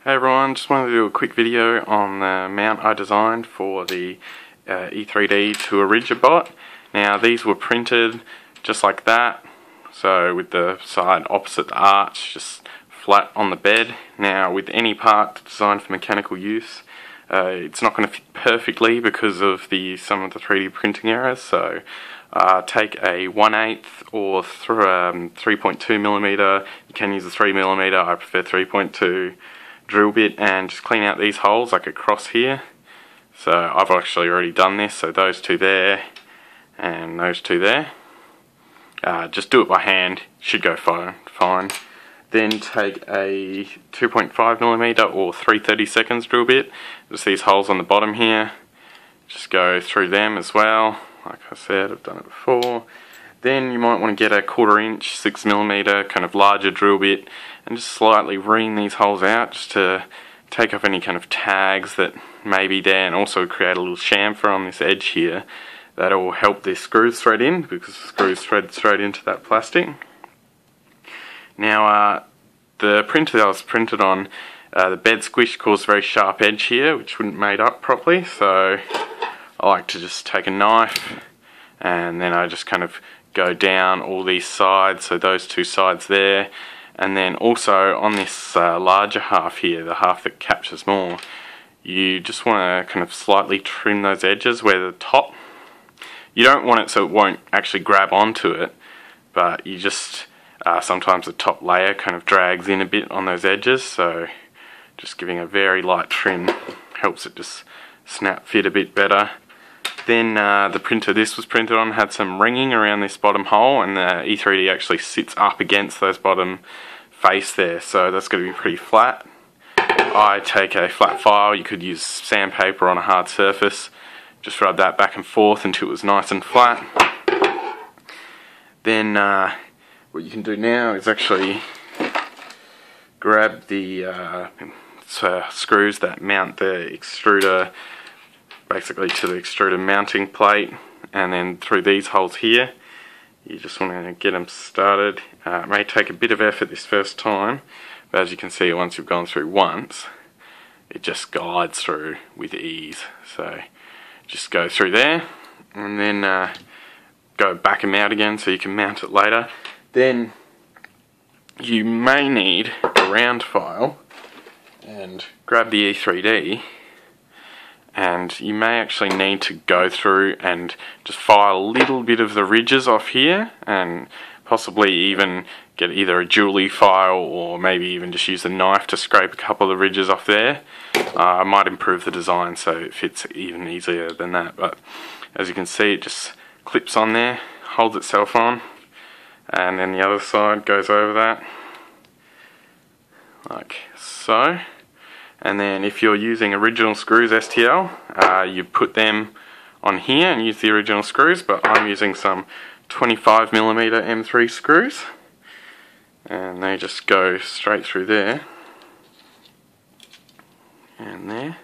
Hey everyone, just wanted to do a quick video on the mount I designed for the E3d to a Rigidbot. Now these were printed just like that, so with the side opposite the arch, just flat on the bed. Now with any part designed for mechanical use, it's not going to fit perfectly because of some of the 3D printing errors, so take a 1/8 or 3.2mm, you can use a 3mm, I prefer 3.2, drill bit and just clean out these holes like across here. So I've actually already done this, so those two there and those two there. Just do it by hand, should go fine. Then take a 2.5mm or 3/32 drill bit, just these holes on the bottom here, just go through them as well. Like I said, I've done it before. Then you might want to get a 1/4 inch 6mm kind of larger drill bit and just slightly ream these holes out just to take off any kind of tags that may be there, and also create a little chamfer on this edge here that will help the screws thread in, because the screws thread straight into that plastic. Now the printer that I was printed on, the bed squish caused a very sharp edge here which wouldn't made up properly, so I like to just take a knife and then I just kind of go down all these sides, so those two sides there, and then also on this larger half here, the half that captures more, you just want to kind of slightly trim those edges where the top, you don't want it so it won't actually grab onto it, but you just sometimes the top layer kind of drags in a bit on those edges, so just giving a very light trim helps it just snap fit a bit better. Then the printer this was printed on had some ringing around this bottom hole, and the E3d actually sits up against those bottom face there, so that's going to be pretty flat. I take a flat file, you could use sandpaper on a hard surface, just rub that back and forth until it was nice and flat. Then what you can do now is actually grab the screws that mount the extruder basically to the extruder mounting plate, and then through these holes here you just want to get them started. It may take a bit of effort this first time, but as you can see, once you've gone through once, it just glides through with ease. So just go through there and then go back and out again so you can mount it later. Then you may need a round file and grab the E3d, and you may actually need to go through and just file a little bit of the ridges off here, and possibly even get either a jewelry file or maybe even just use a knife to scrape a couple of the ridges off there. I might improve the design so it fits even easier than that, but as you can see, it just clips on there, holds itself on, and then the other side goes over that like so. And then if you're using original screws STL, you put them on here and use the original screws, but I'm using some 25mm M3 screws, and they just go straight through there and there,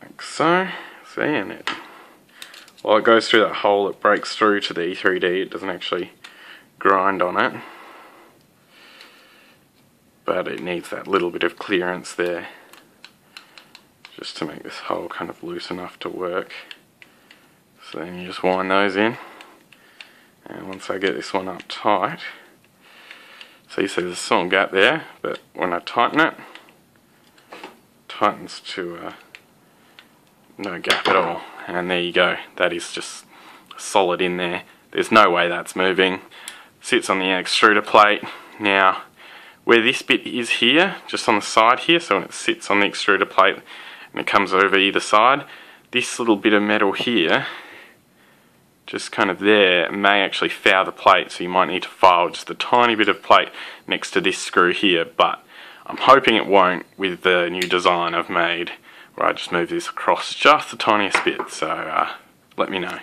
like so. See, and while it goes through that hole, it breaks through to the E3d, it doesn't actually grind on it, but it needs that little bit of clearance there just to make this hole kind of loose enough to work. So then you just wind those in, and once I get this one up tight, so you see there's a small gap there, but when I tighten it, tightens to no gap at all, and there you go, that is just solid in there. There's no way that's moving. Sits on the extruder plate. Now where this bit is here, just on the side here, so when it sits on the extruder plate and it comes over either side, this little bit of metal here, just kind of there, may actually foul the plate, so you might need to file just a tiny bit of plate next to this screw here, but I'm hoping it won't with the new design I've made, where I just move this across just the tiniest bit, so let me know.